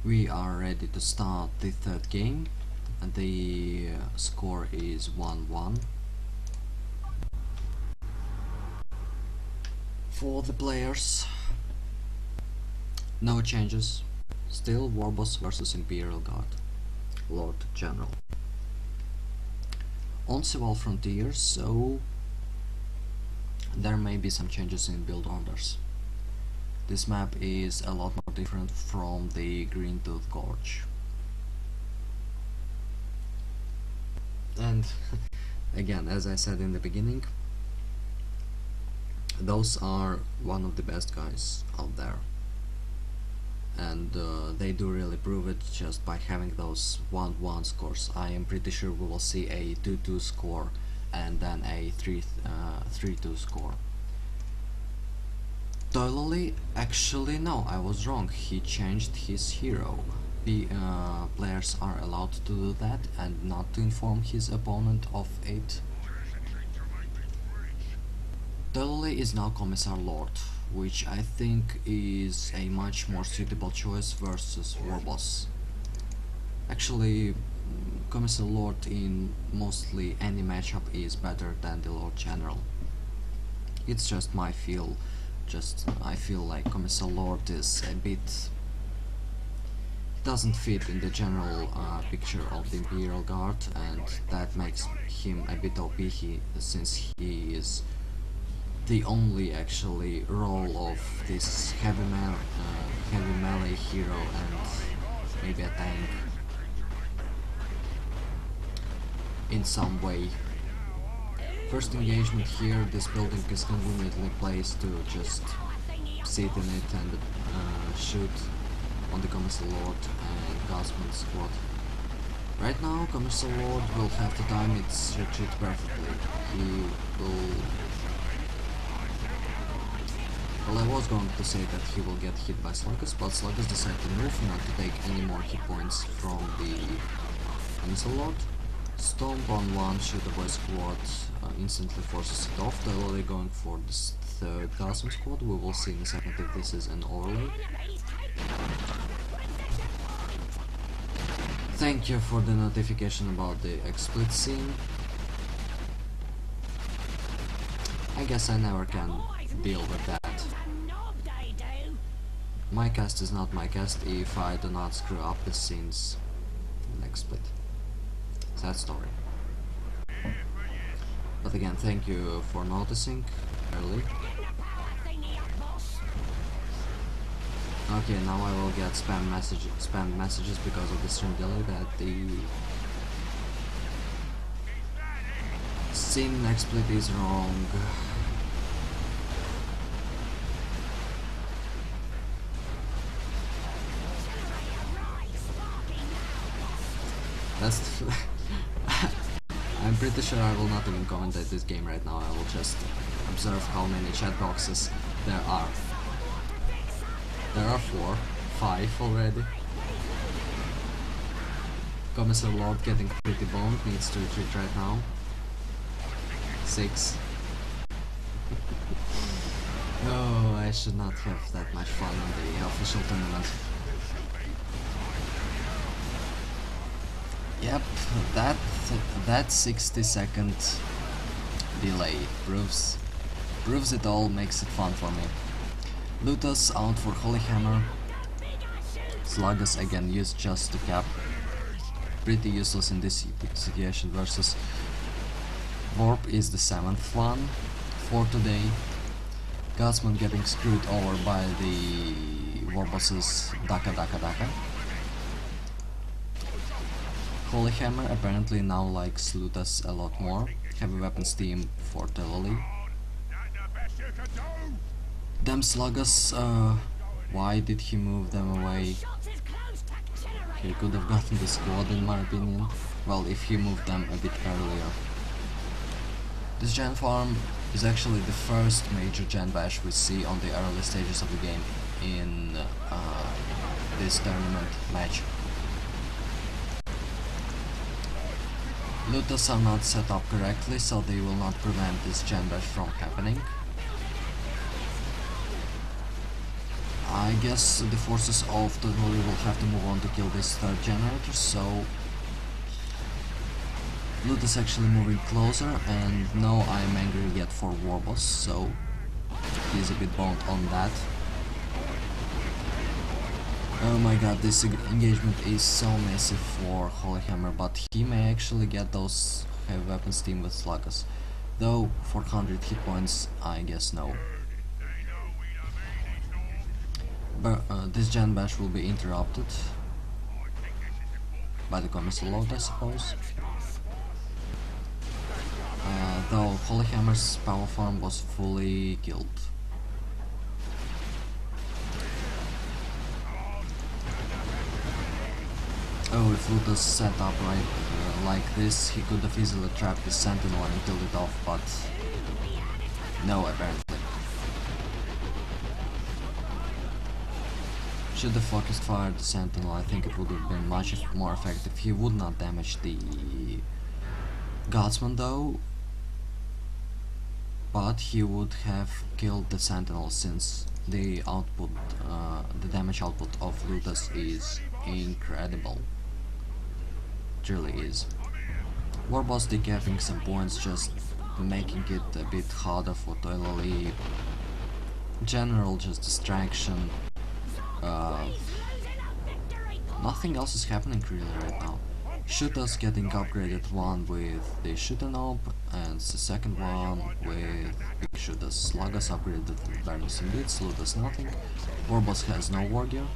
We are ready to start the third game, and the score is 1-1. For the players, no changes, still Warboss versus Imperial Guard, Lord General. On Civil Frontier, so there may be some changes in build orders. This map is a lot more different from the Green Tooth Gorge. And again, as I said in the beginning, those are one of the best guys out there. And they do really prove it just by having those 1-1 scores. I am pretty sure we will see a 2-2 score and then a 3-2 score. Toilailee, actually no, I was wrong, he changed his hero. The players are allowed to do that and not to inform his opponent of it. Toilailee is now Commissar Lord, which I think is a much more suitable choice versus Warboss. Actually, Commissar Lord in mostly any matchup is better than the Lord General. It's just my feel. I feel like Commissar Lord is a bit doesn't fit in the general picture of the Imperial Guard, and that makes him a bit OP since he is the only actually role of this heavy melee hero and maybe a tank in some way. First engagement here, this building is conveniently placed to just sit in it and shoot on the Commissar Lord and Guardsman squad. Right now, Commissar Lord will have to time its retreat perfectly. He will... Well, I was going to say that he will get hit by Sluggers, but Sluggers decided to move not to take any more hit points from the Commissar Lord. Stomp on one, shoot a boy squad, instantly forces it off. Toilailee going for this third Guardsman squad. We will see in a second if this is an overlay. Thank you for the notification about the XSplit scene. I guess I never can deal with that. My cast is not my cast if I do not screw up the scenes in XSplit. Sad story. But again, thank you for noticing early. Okay, now I will get spam messages because of the stream delay that the scene in XSplit is wrong. That's I'm pretty sure I will not even commentate this game right now. I will just observe how many chat boxes there are. There are 4, 5 already. Commissar Lord getting pretty boned, needs to retreat right now. 6. Oh, I should not have that much fun in the official tournament. Yep, that 60-second delay proves it all, makes it fun for me. Lutus out for HolyHammer. Sluggers again used just to cap. Pretty useless in this situation versus Warp is the 7th one for today. Guardsman getting screwed over by the Warboss's Daka. HolyHammer apparently now likes Lutus a lot more. Heavy weapons team for Toilailee. Damn Sluggers, why did he move them away? He could have gotten the squad in my opinion. Well, if he moved them a bit earlier. This gen farm is actually the first major gen bash we see on the early stages of the game in this tournament match. Lutus are not set up correctly, so they will not prevent this gen bash from happening. I guess the forces of Toilailee will have to move on to kill this third generator, so Loot is actually moving closer, and no, I'm angry yet for Warboss, so he's a bit boned on that. Oh my god, this engagement is so massive for HolyHammer, but he may actually get those heavy weapons team with Sluggers. Though, 400 hit points, I guess no. But this Gen Bash will be interrupted by the Commissar Load, I suppose. Though HolyHammer's power farm was fully killed. Oh, if Lutus set up right like this, he could have easily trapped the Sentinel and killed it off, but no, apparently. Should have focused fired the Sentinel, I think it would have been much more effective. He would not damage the Guardsman though, but he would have killed the Sentinel, since the output, the damage output of Lutus is incredible. It really is. Warboss decapping some points, just making it a bit harder for Toilailee. General just distraction. Nothing else is happening really right now. Shooters getting upgraded, one with the shooter knob and the second one with big shooters. Sluggers upgraded with barons and beats, Looters nothing. Warboss has no war gear.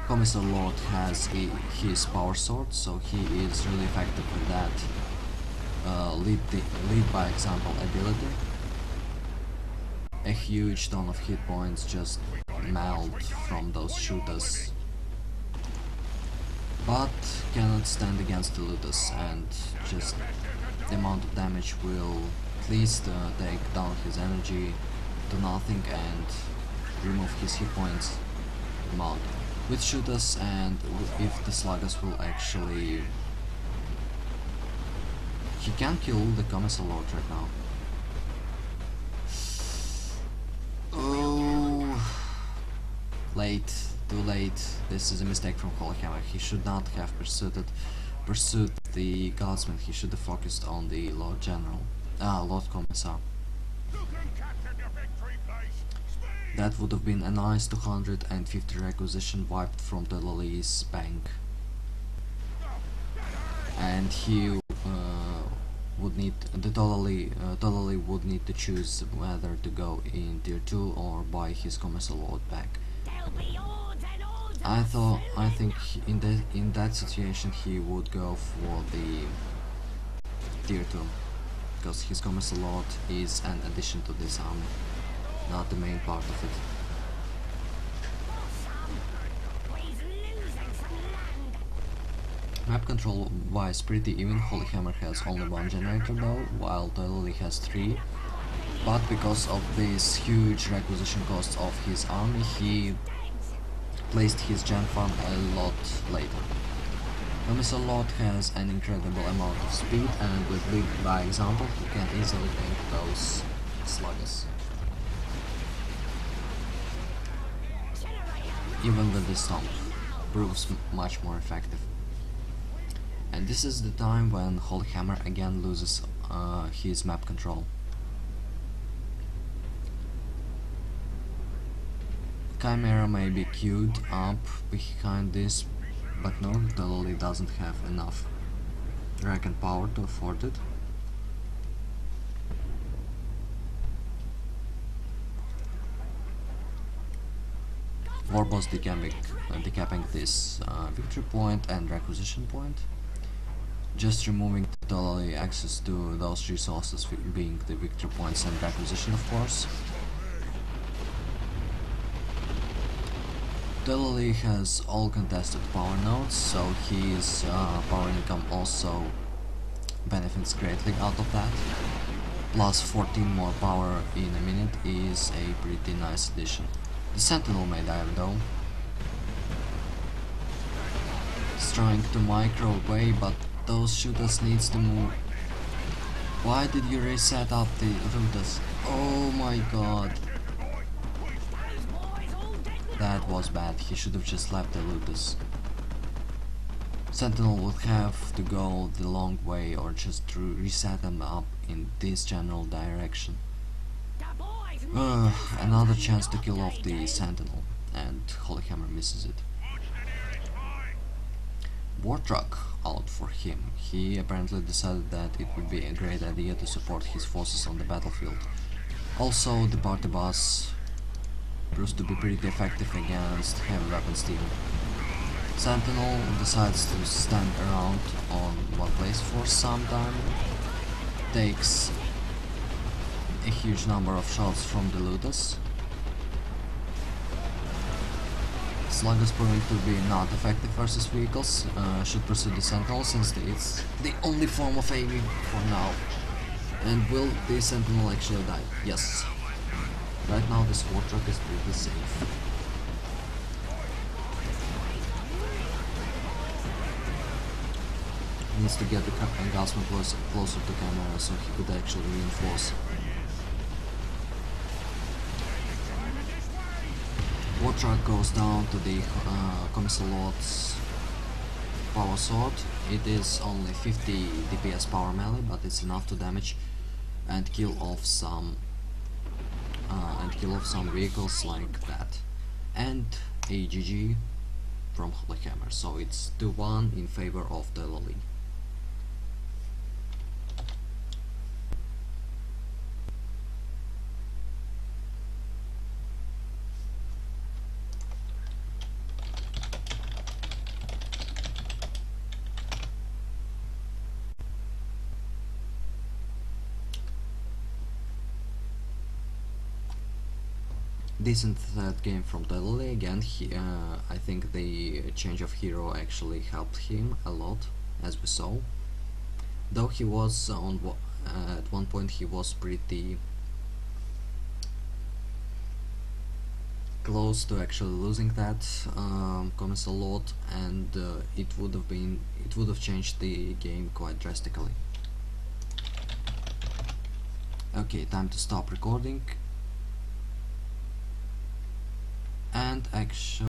Commissar Lord has his power sword, so he is really effective with that lead by example ability. A huge ton of hit points just melt from those shooters, but cannot stand against the Looters, and just the amount of damage will at least take down his energy to nothing and remove his hit points amount with shooters. And if the Sluggers will actually, he can kill the Commissar Lord right now. Oh, late, too late. This is a mistake from HolyHammer. He should not have pursued the Guardsman. He should have focused on the Lord General, Lord Commissar. That would have been a nice 250 requisition wiped from the Toilailee's bank, and he would need Toilailee would need to choose whether to go in tier 2 or buy his Commissar Lord back. I think in that situation he would go for the tier 2, because his Commissar Lord is an addition to this army, not the main part of it. Map control wise pretty even. HolyHammer has only one generator though, while Toilailee has 3. But because of this huge requisition costs of his army, he placed his gen farm a lot later. Commissar Lord has an incredible amount of speed, and with lead by example he can easily tank those Sluggers. Even with the stomp, proves much more effective. And this is the time when HolyHammer again loses his map control. Chimera may be queued up behind this, but no, Toilailee doesn't have enough rack and power to afford it. Warboss decapping this victory point and requisition point, just removing Toilailee access to those resources, being the victory points and requisition, of course. Toilailee has all contested power nodes, so his power income also benefits greatly out of that. Plus 14 more power in a minute is a pretty nice addition. The Sentinel may die though. He's trying to micro away, but those shooters needs to move. Why did you reset up the routers? Oh my god. That was bad, he should have just left the Lotus. Sentinel would have to go the long way or just reset them up in this general direction. Another chance to kill off the Sentinel, and HolyHammer misses it. War Truck out for him. He apparently decided that it would be a great idea to support his forces on the battlefield. Also, the party boss proves to be pretty effective against heavy weapons team. Sentinel decides to stand around on one place for some time, takes a huge number of shots from the Lotus. Slug is proving to be not effective versus vehicles. Should pursue the Sentinel since it's the only form of aiming for now. And will the Sentinel actually die? Yes. Right now this war truck is pretty safe. Needs to get the Gasman closer to camera so he could actually reinforce. War truck goes down to the Commissar's power sword. It is only 50 DPS power melee, but it's enough to damage and kill off some vehicles like that. And a GG from HolyHammer. So it's 2-1 in favor of Toilailee. Decent third game from Toilailee. Again, I think the change of hero actually helped him a lot, as we saw. Though he was at one point he was pretty close to actually losing that Commissar lot, and it would have changed the game quite drastically. Okay, time to stop recording. And actually